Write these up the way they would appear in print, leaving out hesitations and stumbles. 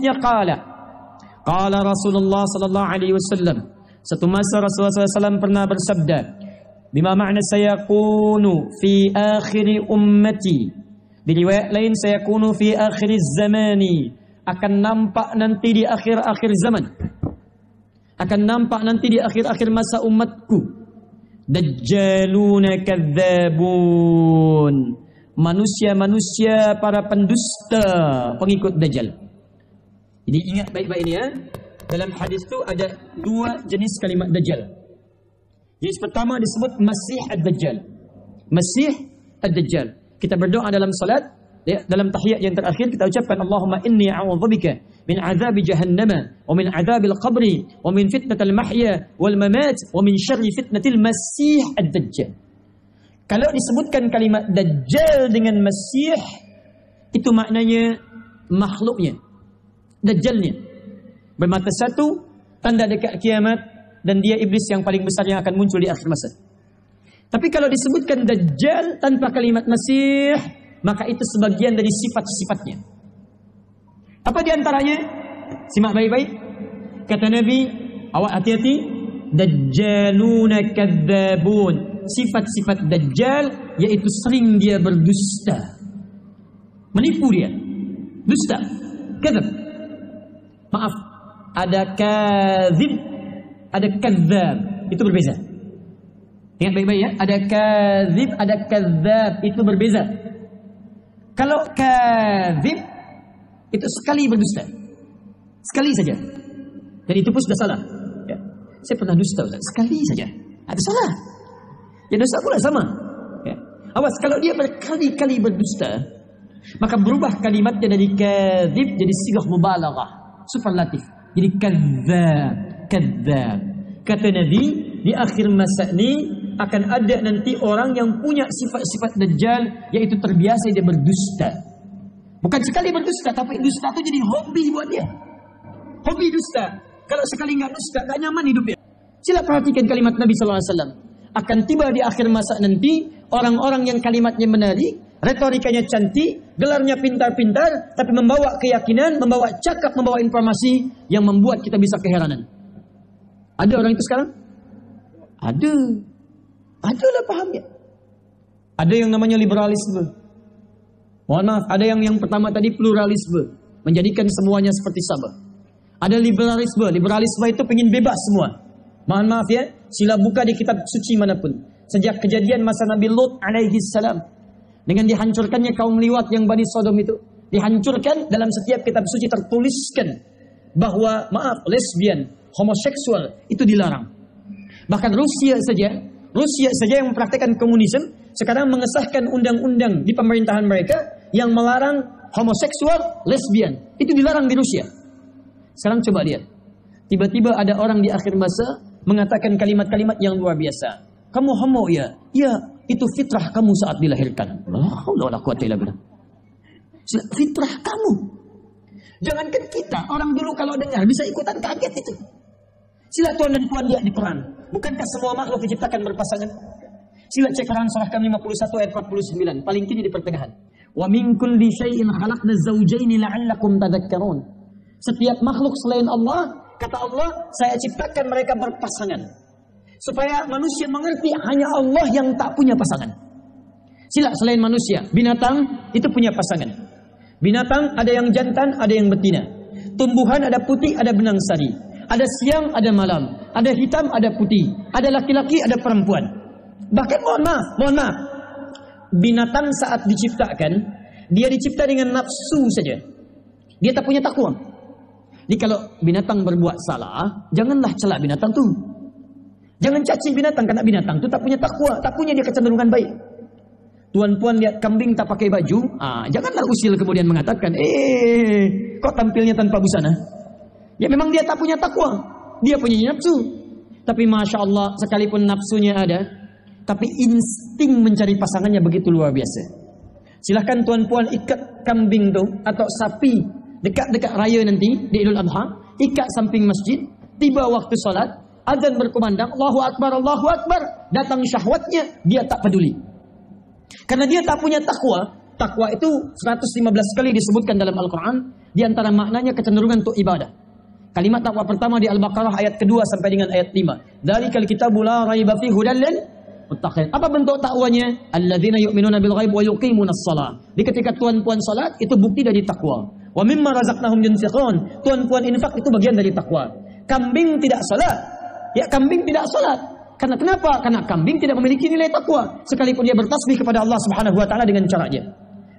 hadisnya qala Rasulullah sallallahu alaihi wasallam. Satu masa Rasulullah SAW pernah bersabda, bima makna sayakunu fi akhiri ummati. Di riwayat lain sayakunu fi akhiri zamani, akan nampak nanti di akhir-akhir zaman. Akan nampak nanti di akhir-akhir masa umatku. Dajjaluna kadzabun. Manusia-manusia para pendusta, pengikut Dajjal. Jadi ingat baik-baik ini ya. Dalam hadis itu ada dua jenis kalimat Dajjal. Jenis pertama disebut Masih Ad-Dajjal. Masih Ad-Dajjal. Kita berdoa dalam salat, ya, dalam tahiyat yang terakhir kita ucapkan Allahumma inni a'udzubika min azabi jahannam wa min azabil qabri wa min fitnatil mahya wal mamat wa min syarri fitnatil Masih Ad-Dajjal. Kalau disebutkan kalimat Dajjal dengan Masih, itu maknanya makhluknya, Dajjalnya. Bermata satu, tanda dekat kiamat, dan dia iblis yang paling besar yang akan muncul di akhir masa. Tapi kalau disebutkan Dajjal tanpa kalimat Masih, maka itu sebagian dari sifat-sifatnya. Apa di antaranya? Simak baik-baik. Kata Nabi, awak hati-hati, Dajjaluna kadzabun. Sifat-sifat Dajjal yaitu sering dia berdusta. Menipu dia. Dusta. Kadzab. Maaf, ada kadzib, ada kadzab. Itu berbeza. Ingat baik-baik ya. Ada kadzib, ada kadzab. Itu berbeza. Kalau kadzib, itu sekali berdusta. Sekali saja. Dan itu pun sudah salah. Ya. Saya pernah dusta, Ustaz. Sekali saja. Ada salah. Ya dosa pula sama. Ya. Awas, kalau dia berkali-kali berdusta, maka berubah kalimatnya dari kadzib jadi sigah mubalaghah. Superlatif. Jadi kadzab, kadzab. Kata Nabi, di akhir masa ini akan ada nanti orang yang punya sifat-sifat Dajjal, yaitu terbiasa dia berdusta. Bukan sekali berdusta, tapi dusta itu jadi hobi buat dia. Hobi dusta. Kalau sekali nggak dusta, nggak nyaman hidupnya. Sila perhatikan kalimat Nabi SAW. Akan tiba di akhir masa nanti orang-orang yang kalimatnya menarik, retorikanya cantik, gelarnya pintar-pintar, tapi membawa keyakinan, membawa cakap, membawa informasi yang membuat kita bisa keheranan. Ada orang itu sekarang? Ada. Adalah pahamnya. Ada yang namanya liberalisme. Mohon maaf, ada yang pertama tadi pluralisme, menjadikan semuanya seperti sama. Ada liberalisme. Liberalisme itu pengen bebas semua. Mohon maaf ya, sila buka di kitab suci manapun. Sejak kejadian masa Nabi Lut alaihi salam, dengan dihancurkannya kaum liwat yang Bani Sodom itu, dihancurkan, dalam setiap kitab suci tertuliskan bahwa maaf, lesbian, homoseksual itu dilarang. Bahkan Rusia saja yang mempraktikkan komunisme sekarang mengesahkan undang-undang di pemerintahan mereka yang melarang homoseksual, lesbian. Itu dilarang di Rusia. Sekarang coba lihat. Tiba-tiba ada orang di akhir masa mengatakan kalimat-kalimat yang luar biasa. Kamu homo ya? Ya, itu fitrah kamu saat dilahirkan. La quwwata illa billah. Fitrah kamu. Jangankan kita, orang dulu kalau dengar bisa ikutan kaget itu. Sila Tuhan dan Tuhan lihat di Quran. Bukankah semua makhluk diciptakan berpasangan? Sila cek Quran surah ke-51 ayat 49, paling tinggi di pertengahan. Wa min kulli syai'in khalaqna zawjaini la'allakum tadhakkarun. Setiap makhluk selain Allah, kata Allah, saya ciptakan mereka berpasangan. Supaya manusia mengerti hanya Allah yang tak punya pasangan. Sila selain manusia, binatang itu punya pasangan. Binatang ada yang jantan, ada yang betina. Tumbuhan ada putih, ada benang sari. Ada siang, ada malam. Ada hitam, ada putih. Ada laki-laki, ada perempuan. Bahkan mohon maaf. Binatang saat diciptakan, dia dicipta dengan nafsu saja. Dia tak punya takwa. Jadi kalau binatang berbuat salah, janganlah celak binatang tu. Jangan caci binatang, karena binatang tu tak punya takwa, tak punya dia kecenderungan baik. Tuan-puan lihat kambing tak pakai baju, janganlah usil kemudian mengatakan, kok tampilnya tanpa busana? Ya memang dia tak punya takwa, dia punya nafsu. Tapi Masya Allah, sekalipun nafsunya ada, tapi insting mencari pasangannya begitu luar biasa. Silahkan tuan-puan ikat kambing tu atau sapi dekat-dekat raya nanti di Idul Adha, ikat samping masjid, tiba waktu solat, azan berkumandang, Allahu Akbar, datang syahwatnya, dia tak peduli. Karena dia tak punya takwa. Takwa itu 115 kali disebutkan dalam Al-Quran. Di antara maknanya kecenderungan untuk ibadah. Kalimat takwa pertama di Al-Baqarah ayat kedua sampai dengan ayat 5. Dzalikal kitabu la raiba fihi hudal lil muttaqin. Apa bentuk takwanya? Alladzina yu'minuna bil ghaib wa yuqimunas shalah. Di ketika tuan-puan salat itu bukti dari takwa. Wa mimma razaqnahum yunfiqun. Tuan-puan infak itu bagian dari takwa. Kambing tidak salat. Ya, kambing tidak salat. Karena kenapa? Karena kambing tidak memiliki nilai takwa. Sekalipun dia bertasbih kepada Allah Subhanahu wa taala dengan caranya.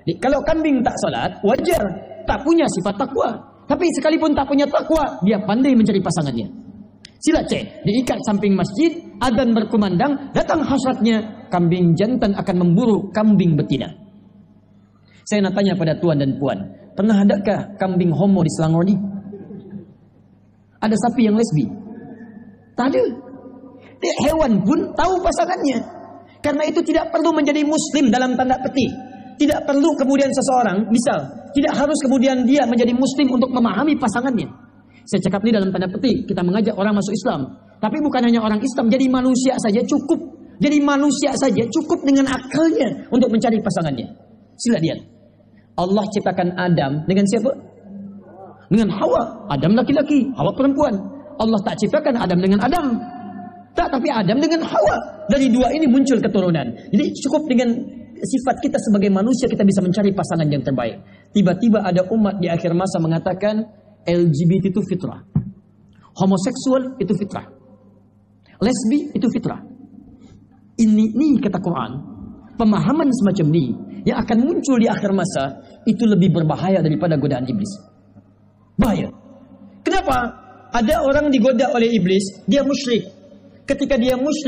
Jadi, kalau kambing tak salat, wajar tak punya sifat takwa. Tapi sekalipun tak punya takwa, dia pandai mencari pasangannya. Sila cek, diikat samping masjid, adzan berkumandang, datang hasratnya, kambing jantan akan memburu kambing betina. Saya nak tanya pada tuan dan puan, pernah adakah kambing homo di Selangor ini? Ada sapi yang lesbi? Tak ada. Hewan pun tahu pasangannya. Karena itu tidak perlu menjadi muslim dalam tanda petik. Tidak perlu kemudian seseorang, misal, tidak harus kemudian dia menjadi muslim untuk memahami pasangannya. Saya cakap ini dalam tanda petik, kita mengajak orang masuk Islam. Tapi bukan hanya orang Islam, jadi manusia saja cukup. Jadi manusia saja cukup dengan akalnya untuk mencari pasangannya. Sila lihat. Allah ciptakan Adam dengan siapa? Dengan Hawa. Adam laki-laki, Hawa perempuan. Allah tak ciptakan Adam dengan Adam. Tak, tapi Adam dengan Hawa. Dari dua ini muncul keturunan. Jadi cukup dengan sifat kita sebagai manusia, kita bisa mencari pasangan yang terbaik. Tiba-tiba ada umat di akhir masa mengatakan LGBT itu fitrah, homoseksual itu fitrah, lesbi itu fitrah. Ini kata Quran. Pemahaman semacam ini yang akan muncul di akhir masa itu lebih berbahaya daripada godaan iblis. Bahaya. Kenapa? Ada orang digoda oleh iblis, dia musyrik. Ketika dia musyrik,